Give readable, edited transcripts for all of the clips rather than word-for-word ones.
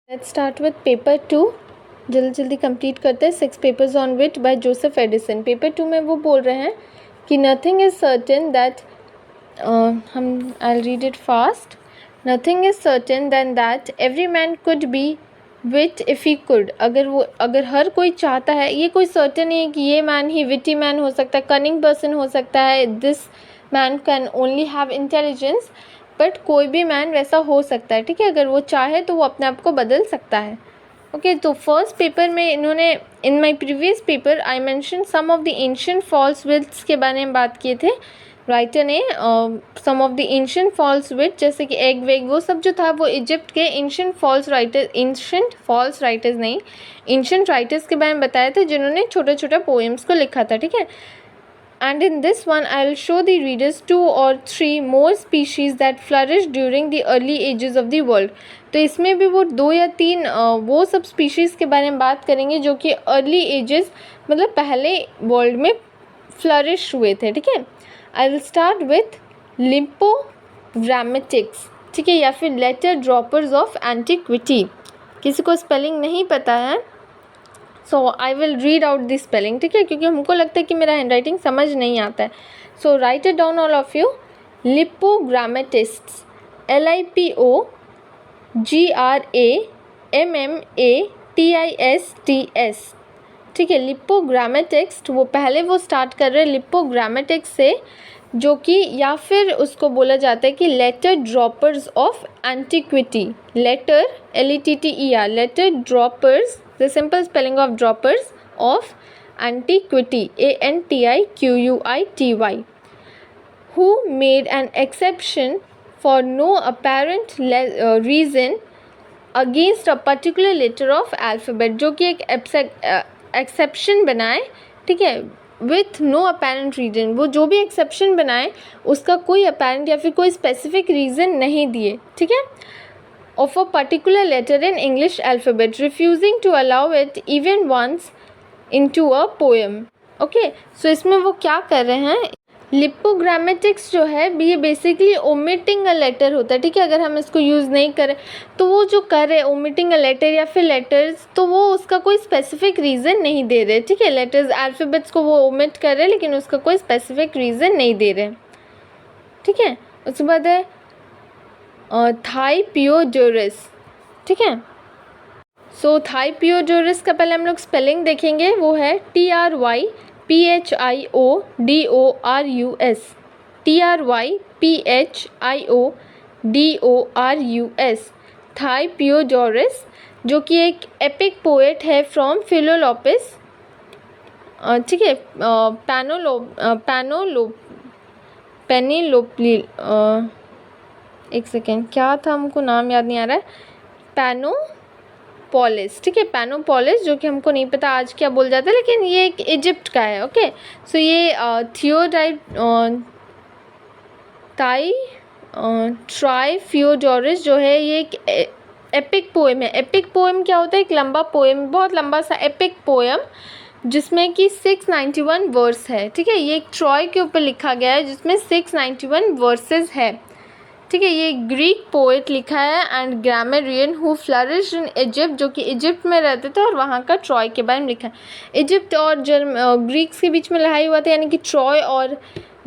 Let's start with paper 2। जल्दी जल्दी complete करते हैं। 6 papers on wit by Joseph Addison. Paper 2 में वो बोल रहे हैं कि nothing is certain that I read it fast. Nothing is certain than that every man could be wit if he could. अगर हर कोई चाहता है, ये कोई सर्टेन नहीं है कि ये मैन ही विटी मैन हो सकता है, कनिंग पर्सन हो सकता है, this man can only have intelligence, but कोई भी मैन वैसा हो सकता है। ठीक है, अगर वो चाहे तो वो अपने आप को बदल सकता है। ओके, तो फर्स्ट पेपर में इन्होंने, in my previous paper I mention some of the ancient false wits के बारे में बात किए थे। राइटर ने some of the ancient false wit, जैसे कि एग वेग, वो सब जो था वो इजिप्ट के एंशिएंट फॉल्स राइटर्स नहीं, एंशिएंट राइटर्स के बारे में बताए थे, जिन्होंने छोटे छोटे पोएम्स को लिखा था। ठीक है, and in this one I'll show the readers 2 or 3 more species that flourished during the early ages of the world। तो इसमें भी वो 2 या 3 वो सब स्पीशीज़ के बारे में बात करेंगे जो कि अर्ली एजेस, मतलब पहले वर्ल्ड में फ्लरिश हुए थे। ठीक है, आई विल स्टार्ट विथ लिम्पोग्रामेटिक्स। ठीक है, या फिर लेटर ड्रॉपर्स ऑफ एंटिक्विटी। किसी को स्पेलिंग नहीं पता है, so I will read out the spelling. ठीक है, क्योंकि हमको लगता है कि मेरा हैंड राइटिंग समझ नहीं आता है। So write it down all of you. Lipogrammatists, LIPOGRAMMATISTS। ठीक है, लिपोग्रामेटिक्स, वो पहले वो स्टार्ट कर रहे हैं लिपोग्रामेटिक्स से, जो कि या फिर उसको बोला जाता है कि letter droppers of antiquity. Letter LETTER, letter droppers, the simple spelling of droppers of antiquity, ANTIQUITY, who made an exception for no apparent reason against a particular letter of alphabet, जो कि एक एक्सेप्शन बनाए। ठीक है, with no apparent reason, वो जो भी exception बनाए उसका कोई अपेरेंट या फिर कोई स्पेसिफिक रीज़न नहीं दिए। ठीक है, of a particular letter in English alphabet, refusing to allow it even once into a poem। Okay, so इसमें वो क्या कर रहे हैं, लिपोग्रामेटिक्स जो है ये बेसिकली ओमिटिंग अ लेटर होता है। ठीक है, अगर हम इसको यूज़ नहीं करें तो वो जो कर रहे हैं ओमिटिंग अ लेटर या फिर लेटर्स, तो वो उसका कोई स्पेसिफिक रीज़न नहीं दे रहे। ठीक है, लेटर्स अल्फ़ाबेट्स को वो ओमिट कर रहे हैं, लेकिन उसका कोई स्पेसिफिक रीज़न नहीं दे रहे। ठीक है, उसके बाद है थाइपियोडोरस। ठीक है, सो थाइपियोडोरस का पहले हम लोग स्पेलिंग देखेंगे, वो है TRYPHIODORUS, TRYPHIODORUS, थाइपियोडोरस, जो कि एक एपिक पोएट है फ्रॉम फिलोलोपस। ठीक है, पेनिलोपली, एक सेकेंड, क्या था, हमको नाम याद नहीं आ रहा है, पैनोपोलिस। ठीक है, पैनोपोलिस, जो कि हमको नहीं पता आज क्या बोल जाता है, लेकिन ये एक इजिप्ट का है। ओके, सो ये ट्राइफियोडोरस जो है ये एक एपिक पोएम है। एपिक पोएम क्या होता है, एक लंबा पोएम, बहुत लंबा सा एपिक पोएम, जिसमें कि 691 वर्स है। ठीक है, ये एक ट्रॉय के ऊपर लिखा गया है जिसमें 691 वर्सेस है। ठीक है, ये ग्रीक पोएट लिखा है and grammarian who flourished in Egypt, जो कि इजिप्ट में रहते थे और वहाँ का ट्रॉय के बारे में लिखा है। इजिप्ट और ग्रीक्स के बीच में लड़ाई हुआ था, यानी कि ट्रॉय और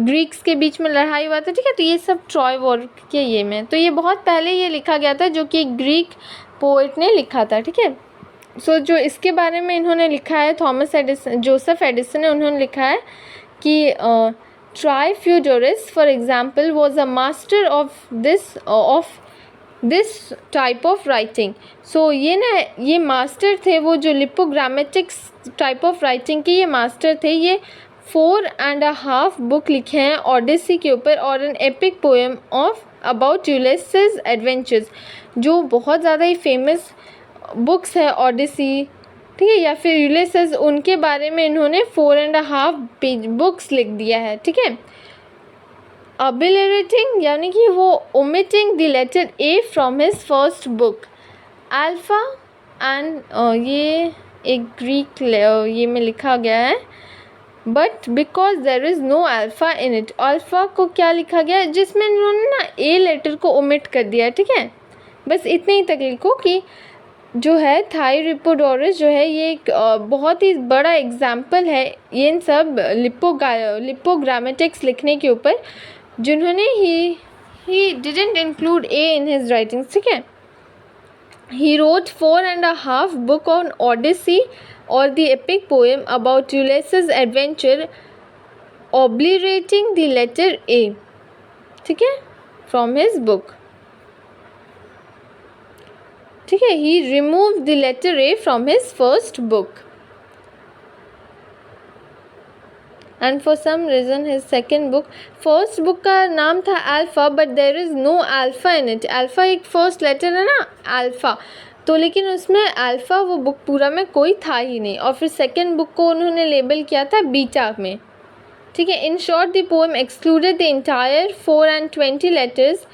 ग्रीक्स के बीच में लड़ाई हुआ था। ठीक है, तो ये सब ट्रॉय वॉर के ये में, तो ये बहुत पहले ये लिखा गया था, जो कि ग्रीक पोएट ने लिखा था। ठीक है, सो जो इसके बारे में इन्होंने लिखा है, जोसेफ एडिसन ने, उन्होंने लिखा है कि Trifidorus, for example, was a master of this type of writing। So ये मास्टर थे, वो जो लिपोग्रामेटिक्स टाइप ऑफ राइटिंग के ये मास्टर थे। ये 4.5 बुक लिखे हैं ओडिसी के ऊपर, और an epic poem of about Ulysses adventures, जो बहुत ज़्यादा ही फेमस बुक्स है ओडिसी। ठीक है, या फिर यूलिसेस, उनके बारे में इन्होंने 4.5 पेज बुक्स लिख दिया है। ठीक है, अबिलरेटिंग, यानी कि वो omitting the letter A from his first book, alpha and ये एक ग्रीक ये में लिखा गया है, but because there is no alpha in it. Alpha को क्या लिखा गया है, जिसमें इन्होंने ना A लेटर को ओमिट कर दिया। ठीक है, बस इतने ही तक लिखो कि जो है थायरॉइडोरस जो है ये एक बहुत ही बड़ा एग्जाम्पल है ये इन सब लिपोग्रामेटिक्स लिखने के ऊपर, जिन्होंने he didn't include A in his writings, ठीक है। He wrote 4.5 book on Odyssey or the epic poem about Ulysses' adventure, obliterating the letter A, ठीक है, from his book, ठीक है। He removed the letter A from his first book, and for some reason his second book, first book का नाम था alpha, but there is no alpha in it. Alpha एक first letter है ना, alpha, तो लेकिन उसमें अल्फ़ा वो बुक पूरा में कोई था ही नहीं, और फिर सेकेंड बुक को उन्होंने लेबल किया था बीटा में, ठीक है। In short the poem excluded the entire 420 letters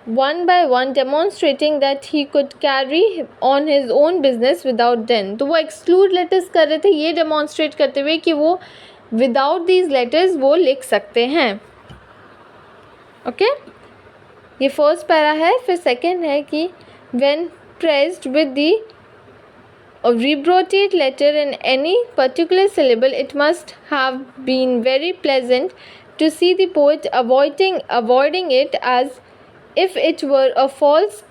one by one, demonstrating that he could carry on his own business without them. तो वो एक्सक्लूड लेटर्स कर रहे थे ये डेमोन्स्ट्रेट करते हुए कि वो विदाउट दीज लेटर्स वो लिख सकते हैं, ओके। ये फर्स्ट पैरा है। फिर सेकेंड है कि when pressed with the abbreviated letter in any particular syllable, it must have been very pleasant to see the poet avoiding it as if it were a false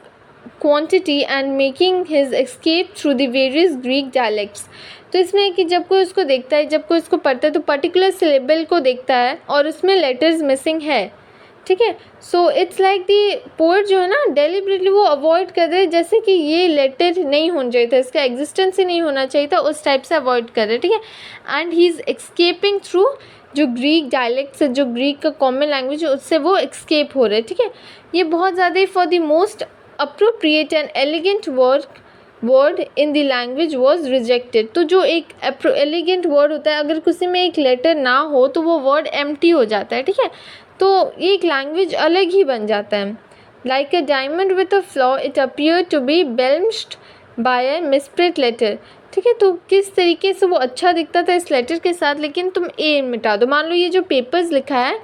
quantity and making his escape through the various Greek dialects. तो इसमें कि जब कोई उसको देखता है, जब कोई उसको पढ़ता है, तो पर्टिकुलर सिलेबल को देखता है और उसमें लेटर्स मिसिंग है, ठीक है। So it's like the poet जो है ना डेलिबरेटली वो अवॉइड कर रहे हैं, जैसे कि ये लेटर नहीं होना चाहिए था, इसका एग्जिस्टेंस ही नहीं होना चाहिए था, उस टाइप से अवॉइड कर रहे हैं, ठीक है। एंड ही इज़ एक्सकेपिंग थ्रू जो ग्रीक डायलेक्ट्स है, जो ग्रीक का कॉमन लैंग्वेज है, उससे वो एक्सकेप हो रहे हैं, ठीक है। ये बहुत ज़्यादा for the most appropriate and elegant word in the language was rejected. तो जो एक एलिगेंट वर्ड होता है, अगर किसी में एक लेटर ना हो तो वो वर्ड एम्प्टी हो जाता है, ठीक है। तो ये एक लैंग्वेज अलग ही बन जाता है। Like a diamond with a flaw it appear to be blemished by a misprint letter, ठीक है। तो किस तरीके से वो अच्छा दिखता था इस लेटर के साथ, लेकिन तुम ए मिटा दो। मान लो ये जो पेपर्स लिखा है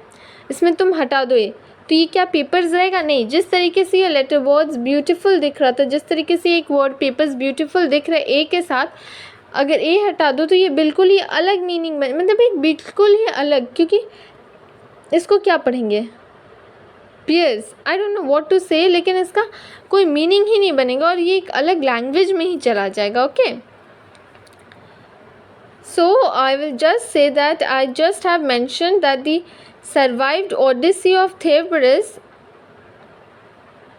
इसमें तुम हटा दो ए, तो ये क्या पेपर्स रहेगा? नहीं। जिस तरीके से ये लेटर वर्ड्स ब्यूटीफुल दिख रहा था, जिस तरीके से एक वर्ड पेपर्स ब्यूटीफुल दिख रहा है ए के साथ, अगर ए हटा दो तो ये बिल्कुल ही अलग मीनिंग बन, मतलब एक बिल्कुल ही अलग, क्योंकि इसको क्या पढ़ेंगे पियर्स, I don't know what to say, लेकिन इसका कोई मीनिंग ही नहीं बनेगा और ये एक अलग लैंग्वेज में ही चला जाएगा, okay. So I will just say that I just have mentioned that the survived Odyssey of Theophilus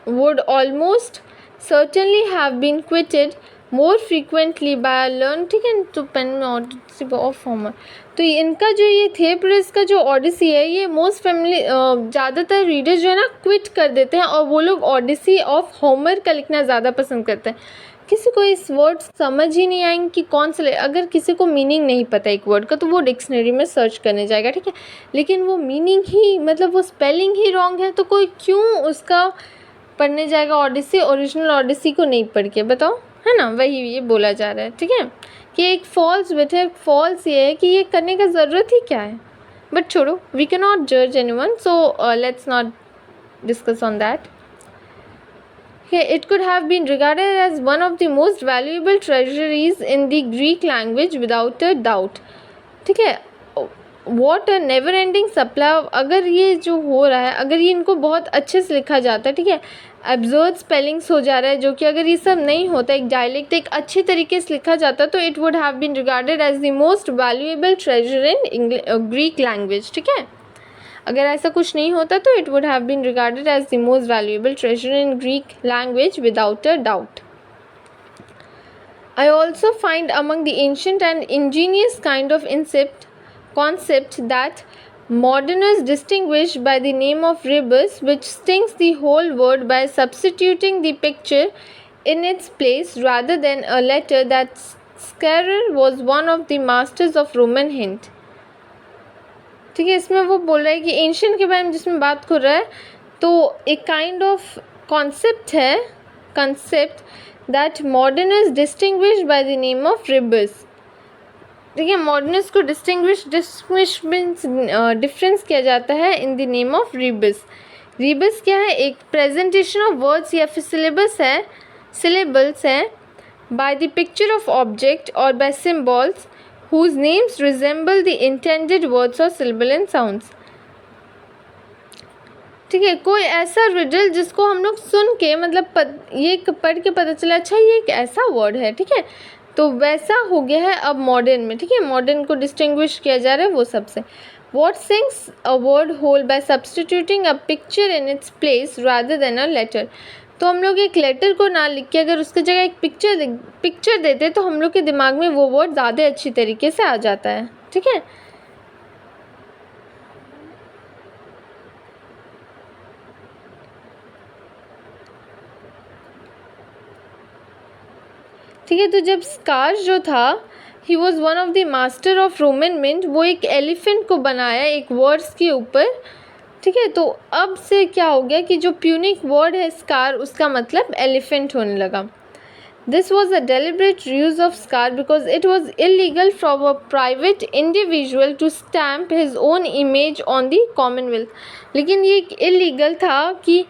would almost certainly have been quoted more frequently by a learned, ठीक है, तो पेन में Odyssey of Homer, तो इनका जो ये थेओफिलस का जो ओडिसी है ये मोस्ट फैमिली ज़्यादातर रीडर्स जो है ना क्विट कर देते हैं और वो लोग ओडिसी ऑफ होमर का लिखना ज़्यादा पसंद करते हैं। किसी को इस वर्ड समझ ही नहीं आएंगे कि कौन सा, अगर किसी को मीनिंग नहीं पता एक वर्ड का तो वो डिक्शनरी में सर्च करने जाएगा, ठीक है। लेकिन वो मीनिंग ही, मतलब वो स्पेलिंग ही रॉन्ग है, तो कोई क्यों उसका पढ़ने जाएगा ओडिसी, ओरिजिनल ओडिसी को नहीं पढ़ के, बताओ, है ना। वही ये बोला जा रहा है, ठीक है, कि एक फॉल्स बिट है। फॉल्स ये है कि ये करने का ज़रूरत ही क्या है, बट छोड़ो, वी कैन नॉट जज anyone, so let's not discuss on that. It could have been regarded as one of the most valuable treasuries in the Greek language without a doubt, ठीक है। What a never ending supply of, अगर ये जो हो रहा है, अगर ये इनको बहुत अच्छे से लिखा जाता है, ठीक है, एब्सर्ड स्पेलिंग्स हो जा रहा है, जो कि अगर ये सब नहीं होता, एक डायलेक्ट एक अच्छे तरीके से लिखा जाता, तो it would have been regarded as the most valuable treasure in Greek language, ठीक है। अगर ऐसा कुछ नहीं होता तो it would have been regarded as the most valuable treasure in Greek language without a doubt. I also find among the ancient and ingenious kind of concept that moderners distinguish by the name of rebus, which stings the whole word by substituting the picture in its place rather than a letter. That Scarer was one of the masters of Roman hint, ठीक है। इसमें वो बोल रहा है कि ancient के बारे में जिसमें बात कर रहा है, तो एक काइंड ऑफ कॉन्सेप्ट है, concept that modernist distinguish by the name of rebus, ठीक है। मॉडर्निस्ट को डिस्टिंग्विश मीन्स डिफरेंस किया जाता है in the name of rebus. Rebus क्या है? एक प्रेजेंटेशन ऑफ वर्ड्स या फिर सिलेबल्स है by the picture of object or by symbols whose names resemble the intended words or syllable and sounds. ठीक है, कोई ऐसा रिडल जिसको हम लोग सुन के मतलब ये पढ़ के पता चला अच्छा ये एक ऐसा वर्ड है, ठीक है, तो वैसा हो गया है अब मॉडर्न में, ठीक है, मॉडर्न को डिस्टिंग्विश किया जा रहा है वो सबसे. What sinks a word whole by substituting a picture in its place rather than a letter. तो हम लोग एक लेटर को ना लिख के अगर उसकी जगह एक पिक्चर देते तो हम लोग के दिमाग में वो वर्ड ज़्यादा अच्छी तरीके से आ जाता है, ठीक है. ठीक है, तो जब स्कार जो था he was one of the master of Roman mint, वो एक एलिफेंट को बनाया एक वर्ड्स के ऊपर, ठीक है. तो अब से क्या हो गया कि जो प्यूनिक वर्ड है स्कार उसका मतलब एलिफेंट होने लगा. This was a deliberate use of स्कार because it was illegal for a private individual to stamp his own image on the commonwealth. लेकिन ये इलीगल था कि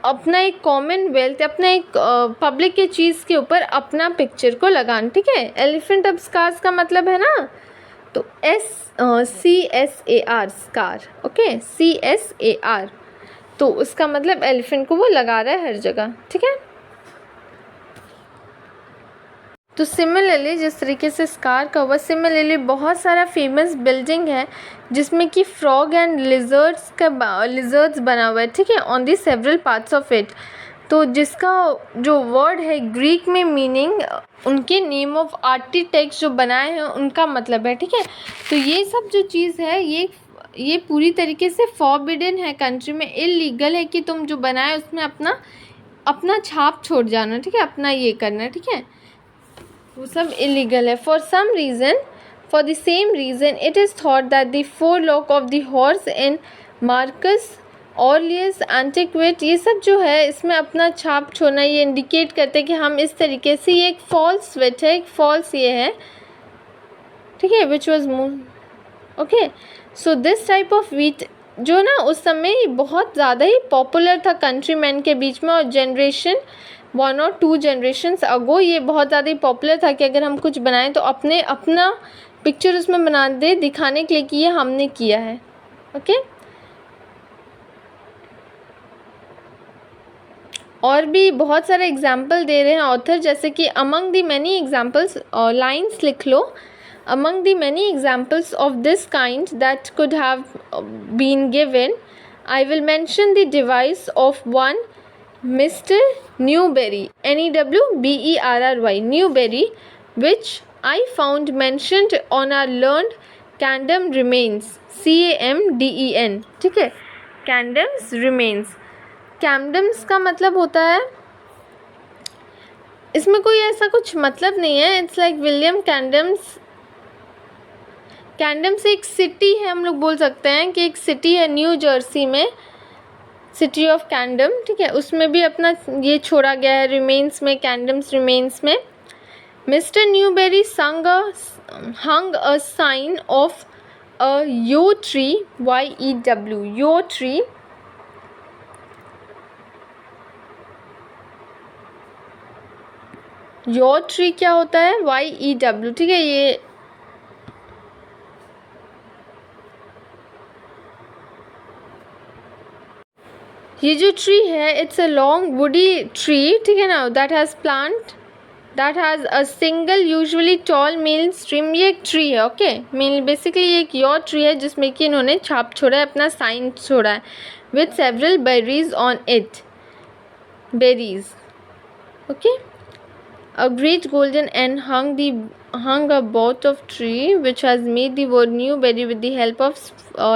अपना एक कॉमनवेल्थ अपना एक पब्लिक के चीज़ के ऊपर अपना पिक्चर को लगाना, ठीक है. एलिफेंट अब स्कार्स का मतलब है ना, तो CSAR स्कार, ओके, CSAR, तो उसका मतलब एलिफेंट को वो लगा रहा है हर जगह, ठीक है. तो सिमिलरली जिस तरीके से स्कार का हुआ, सिमिलरली बहुत सारा फेमस बिल्डिंग है जिसमें कि फ्रॉग एंड लिजर्ड्स बना हुआ है, ठीक है, on the several parts of it. तो जिसका जो वर्ड है ग्रीक में मीनिंग उनके नेम ऑफ आर्किटेक्ट्स जो बनाए हैं उनका मतलब है, ठीक है. तो ये सब जो चीज़ है ये पूरी तरीके से फॉरबिडन है कंट्री में, इलीगल है कि तुम जो बनाए उसमें अपना छाप छोड़ जाना, ठीक है, अपना ये करना, ठीक है, वो सब इलीगल है. For the same reason it is thought that the forelock of the horse in Marcus Aurelius antiquate, ये सब जो है इसमें अपना छाप छोड़ना ये इंडिकेट करते हैं कि हम इस तरीके से ये एक फॉल्स विट है, एक फॉल्स ये है, ठीक है, which was okay. So this type of wheat जो ना उस समय बहुत ज़्यादा ही पॉपुलर था कंट्री मैन के बीच में, और जनरेशन 1 और 2 जनरेशन्स अगो ये बहुत ज़्यादा ही पॉपुलर था कि अगर हम कुछ बनाएं तो अपना पिक्चर उसमें बना दे दिखाने के लिए कि ये हमने किया है, ओके. और भी बहुत सारे एग्जाम्पल दे रहे हैं ऑथर, जैसे कि among the many examples, lines लिख लो, among the many examples of this kind that could have been given I will mention the device of one Mr. Newbery, Newberry, Newbery, which I found mentioned on our learned Camden remains, CAMDEN, ठीक है, Camden's remains. Camden's का मतलब होता है, इसमें कोई ऐसा कुछ मतलब नहीं है, इट्स लाइक विलियम कैंडम्स. कैंडम्स एक सिटी है, हम लोग बोल सकते हैं कि एक सिटी है न्यू जर्सी में, सिटी ऑफ कैंडम, ठीक है, उसमें भी अपना ये छोड़ा गया है रिमेन्स में, कैंडम्स रिमेन्स में. Mister Newbery hung a sign of a yew tree, YEW, yew tree, yew tree क्या होता है, YEW, ठीक है. ये जो ट्री है it's a long woody tree, ठीक है ना, that has a single usually tall male stream. ये एक ट्री है, ओके, मेल बेसिकली ये एक योर ट्री है जिसमें कि इन्होंने छाप छोड़ा है, अपना साइन छोड़ा है, with several berries on it, berries, okay. A great golden and hung a bough of tree which has made the word Newbery with the help of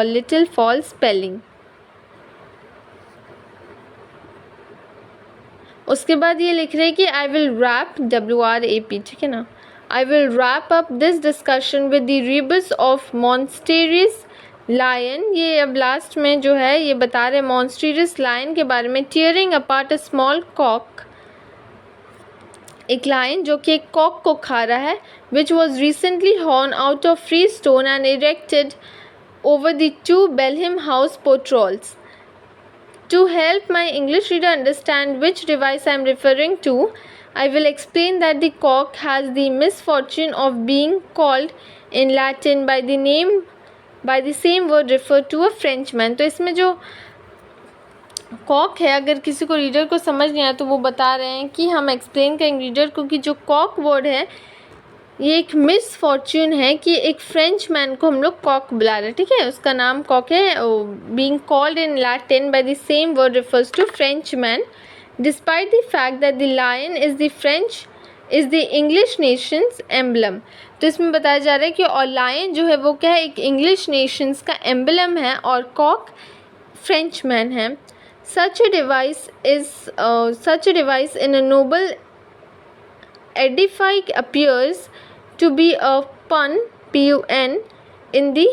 little false spelling. उसके बाद ये लिख रहे हैं कि आई विल रैप WRAP, ठीक है ना, I will wrap up this discussion with the rebus of monstrous lion. ये अब लास्ट में जो है ये बता रहे मॉन्स्टेरियस लायन के बारे में. Tearing apart a small cock, एक लायन जो कि एक कॉक को खा रहा है, which was recently horn out of free stone and erected over the 2 Belham House portals. To help my English reader understand which device I am referring to, I will explain that the cock has the misfortune of being called in Latin by the same word referred to a Frenchman. तो इसमें जो Kock है, अगर किसी को reader को समझ नहीं आया तो वो बता रहे हैं कि हम एक्सप्लेन करेंगे रीडर को कि जो कॉक वर्ड है ये एक मिसफॉर्च्यून है कि एक फ्रेंच मैन को हम लोग कॉक बुला रहे हैं, ठीक है, उसका नाम कॉक है. Being called in Latin by the same word refers to Frenchman despite the fact that the lion is the English nations emblem. तो इसमें बताया जा रहा है कि और लायन जो है वो क्या है, एक इंग्लिश नेशंस का एम्बलम है और कॉक फ्रेंच मैन है. Such a device in a noble edifice appears to be a pun in the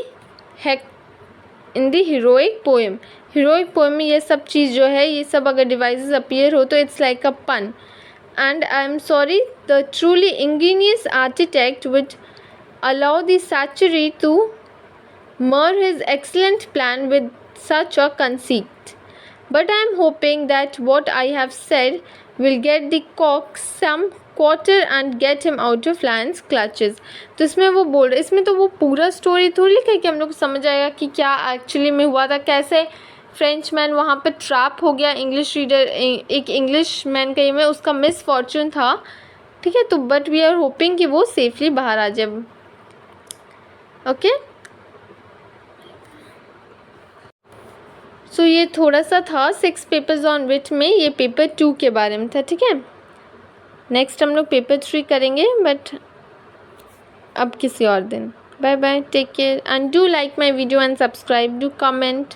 heroic poem. Heroic poem में ये सब चीज़ जो है, ये सब अगर devices appear हो तो it's like a pun. And I am sorry, the truly ingenious architect would allow the Satchery to mar his excellent plan with such a conceit. But I am hoping that what I have said will get the cock some quarter and get him out of lion's clutches. तो इसमें वो बोल रहे, इसमें तो वो पूरा story थोड़ी लिखा है कि हम लोग समझ आएगा कि क्या एक्चुअली में हुआ था, कैसे फ्रेंच मैन वहाँ पे ट्रैप हो गया इंग्लिश रीडर, एक इंग्लिश मैन का में उसका मिसफॉर्चून था, ठीक है. तो बट वी आर होपिंग कि वो सेफली बाहर आ जाए. ओके, सो ये थोड़ा सा था 6 पेपर्स ऑन विच में, ये पेपर 2 के बारे में था, ठीक है. नेक्स्ट हम लोग पेपर 3 करेंगे बट अब किसी और दिन. Bye bye, take care and do like my video and subscribe, do comment.